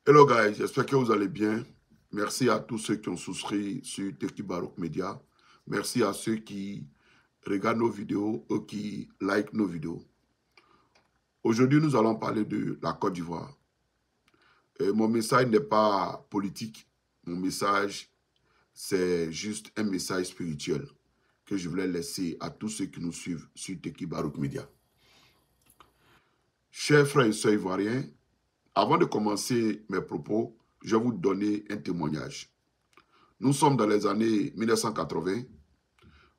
Hello guys, j'espère que vous allez bien. Merci à tous ceux qui ont souscrit sur Teki Barouk Media. Merci à ceux qui regardent nos vidéos ou qui like nos vidéos. Aujourd'hui, nous allons parler de la Côte d'Ivoire. Mon message n'est pas politique. Mon message, c'est juste un message spirituel que je voulais laisser à tous ceux qui nous suivent sur Teki Barouk Media. Chers frères et sœurs ivoiriens, avant de commencer mes propos, je vais vous donner un témoignage. Nous sommes dans les années 1980.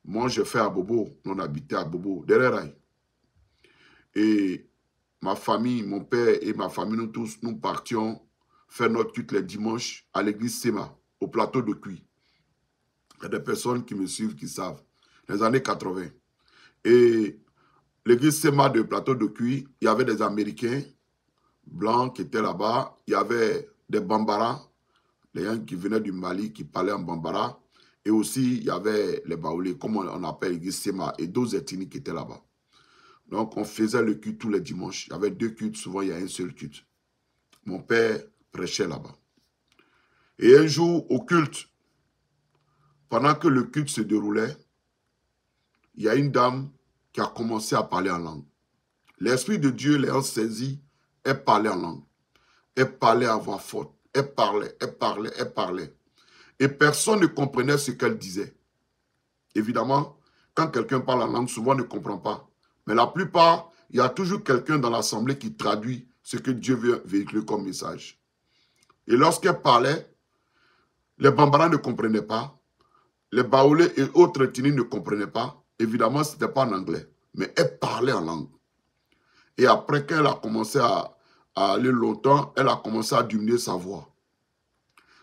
Moi, je fais à Bobo. On habitait à Bobo, derrière Rail. Et ma famille, mon père et ma famille, nous tous, nous partions faire notre culte les dimanches à l'église Sema, au plateau de Cuy. Il y a des personnes qui me suivent, qui savent. Les années 80. Et l'église Sema de plateau de Cuy, il y avait des Américains blancs qui étaient là-bas. Il y avait des Bambara, les gens qui venaient du Mali, qui parlaient en Bambara. Et aussi, il y avait les Baoulés, comme on appelle l'église Sema, et d'autres ethnies qui étaient là-bas. Donc, on faisait le culte tous les dimanches. Il y avait deux cultes, souvent il y a un seul culte. Mon père prêchait là-bas. Et un jour, au culte, pendant que le culte se déroulait, il y a une dame qui a commencé à parler en langue. L'Esprit de Dieu l'a saisi, elle parlait en langue. Elle parlait à voix forte. Elle parlait, elle parlait, elle parlait. Et personne ne comprenait ce qu'elle disait. Évidemment, quand quelqu'un parle en langue, souvent on ne comprend pas. Mais la plupart, il y a toujours quelqu'un dans l'assemblée qui traduit ce que Dieu veut véhiculer comme message. Et lorsqu'elle parlait, les Bambara ne comprenaient pas. Les Baoulés et autres ethnies ne comprenaient pas. Évidemment, ce n'était pas en anglais. Mais elle parlait en langue. Et après qu'elle a commencé à aller longtemps, elle a commencé à diminuer sa voix.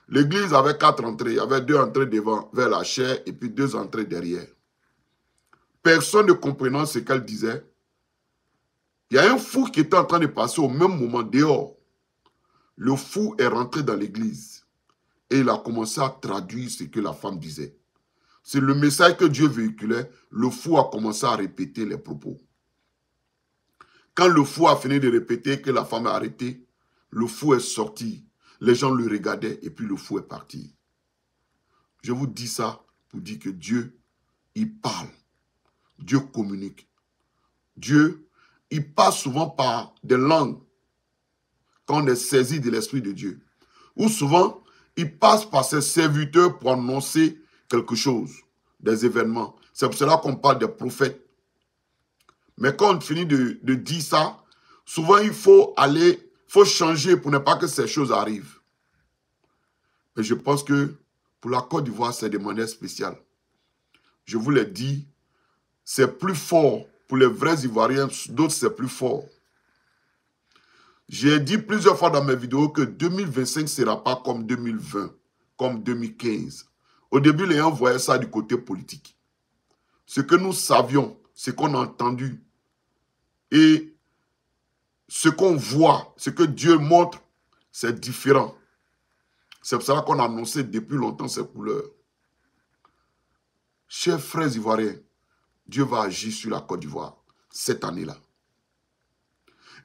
L'église avait 4 entrées. Il y avait 2 entrées devant, vers la chair, et puis 2 entrées derrière. Personne ne comprenant ce qu'elle disait. Il y a un fou qui était en train de passer au même moment dehors. Le fou est rentré dans l'église et il a commencé à traduire ce que la femme disait. C'est le message que Dieu véhiculait. Le fou a commencé à répéter les propos. Quand le fou a fini de répéter que la femme a arrêté, le fou est sorti. Les gens le regardaient et puis le fou est parti. Je vous dis ça pour dire que Dieu, il parle. Dieu communique. Dieu, il passe souvent par des langues quand on est saisi de l'Esprit de Dieu. Ou souvent, il passe par ses serviteurs pour annoncer quelque chose, des événements. C'est pour cela qu'on parle des prophètes. Mais quand on finit de dire ça, souvent il faut changer pour ne pas que ces choses arrivent. Et je pense que pour la Côte d'Ivoire, c'est de manière spéciale. Je vous l'ai dit, c'est plus fort. Pour les vrais Ivoiriens, d'autres c'est plus fort. J'ai dit plusieurs fois dans mes vidéos que 2025 ne sera pas comme 2020, comme 2015. Au début, les gens voyaient ça du côté politique. Ce que nous savions, ce qu'on a entendu et ce qu'on voit, ce que Dieu montre, c'est différent. C'est pour ça qu'on a annoncé depuis longtemps ces couleurs. Chers frères ivoiriens, Dieu va agir sur la Côte d'Ivoire cette année-là.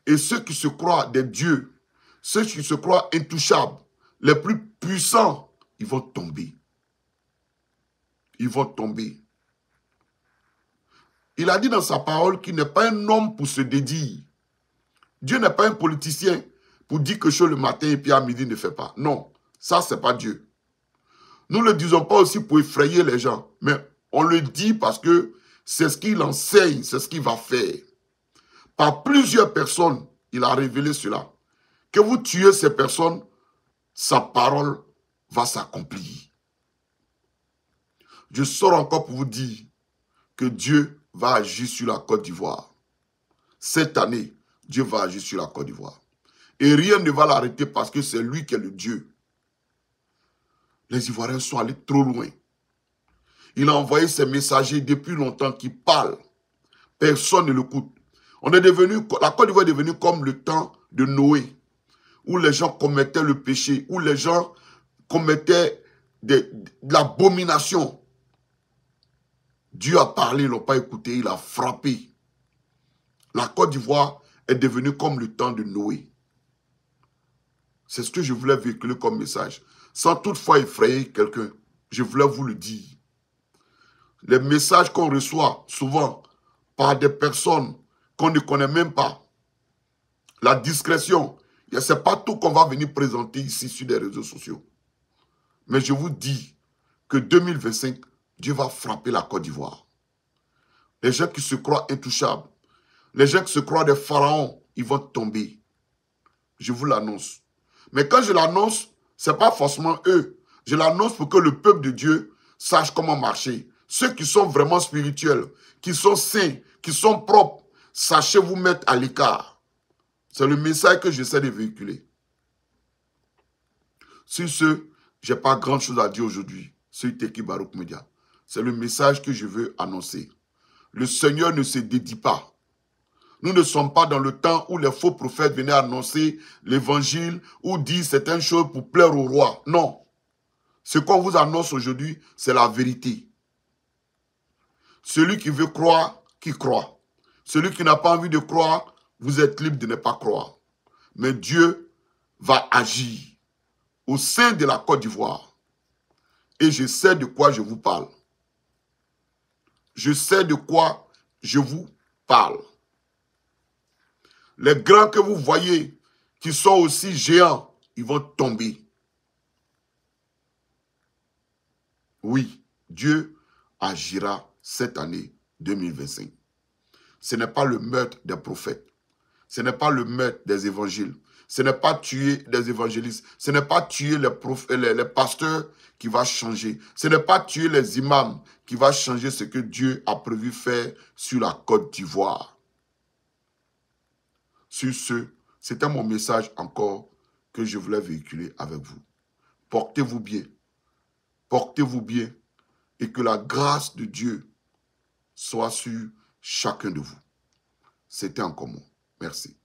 Et ceux qui se croient des dieux, ceux qui se croient intouchables, les plus puissants, ils vont tomber. Ils vont tomber. Il a dit dans sa parole qu'il n'est pas un homme pour se dédire. Dieu n'est pas un politicien pour dire quelque chose le matin et puis à midi il ne fait pas. Non, ça c'est pas Dieu. Nous ne le disons pas aussi pour effrayer les gens, mais on le dit parce que c'est ce qu'il enseigne, c'est ce qu'il va faire. Par plusieurs personnes, il a révélé cela. Que vous tuez ces personnes, sa parole va s'accomplir. Je sors encore pour vous dire que Dieu va agir sur la Côte d'Ivoire. Cette année, Dieu va agir sur la Côte d'Ivoire. Et rien ne va l'arrêter parce que c'est lui qui est le Dieu. Les Ivoiriens sont allés trop loin. Il a envoyé ses messagers depuis longtemps qui parlent. Personne ne l'écoute. La Côte d'Ivoire est devenue comme le temps de Noé, où les gens commettaient le péché, où les gens commettaient de l'abomination. Dieu a parlé, ils n'ont pas écouté, il a frappé. La Côte d'Ivoire est devenue comme le temps de Noé. C'est ce que je voulais véhiculer comme message. Sans toutefois effrayer quelqu'un, je voulais vous le dire. Les messages qu'on reçoit souvent par des personnes qu'on ne connaît même pas. La discrétion, ce n'est pas tout qu'on va venir présenter ici sur les réseaux sociaux. Mais je vous dis que 2025, Dieu va frapper la Côte d'Ivoire. Les gens qui se croient intouchables, les gens qui se croient des pharaons, ils vont tomber. Je vous l'annonce. Mais quand je l'annonce, ce n'est pas forcément eux. Je l'annonce pour que le peuple de Dieu sache comment marcher. Ceux qui sont vraiment spirituels, qui sont saints, qui sont propres, sachez vous mettre à l'écart. C'est le message que j'essaie de véhiculer. Sur ce, je n'ai pas grand chose à dire aujourd'hui sur Teki Barouk Media. C'est le message que je veux annoncer. Le Seigneur ne se dédie pas. Nous ne sommes pas dans le temps où les faux prophètes venaient annoncer l'évangile ou dire certaines choses pour plaire au roi. Non. Ce qu'on vous annonce aujourd'hui, c'est la vérité. Celui qui veut croire, qui croit. Celui qui n'a pas envie de croire, vous êtes libre de ne pas croire. Mais Dieu va agir au sein de la Côte d'Ivoire. Et je sais de quoi je vous parle. Je sais de quoi je vous parle. Les grands que vous voyez, qui sont aussi géants, ils vont tomber. Oui, Dieu agira cette année 2025. Ce n'est pas le meurtre des prophètes. Ce n'est pas le meurtre des évangiles. Ce n'est pas tuer des évangélistes. Ce n'est pas tuer les pasteurs qui va changer. Ce n'est pas tuer les imams qui va changer ce que Dieu a prévu faire sur la Côte d'Ivoire. Sur ce, c'était mon message encore que je voulais véhiculer avec vous. Portez-vous bien. Portez-vous bien et que la grâce de Dieu soit sur chacun de vous. C'était en commun. Merci.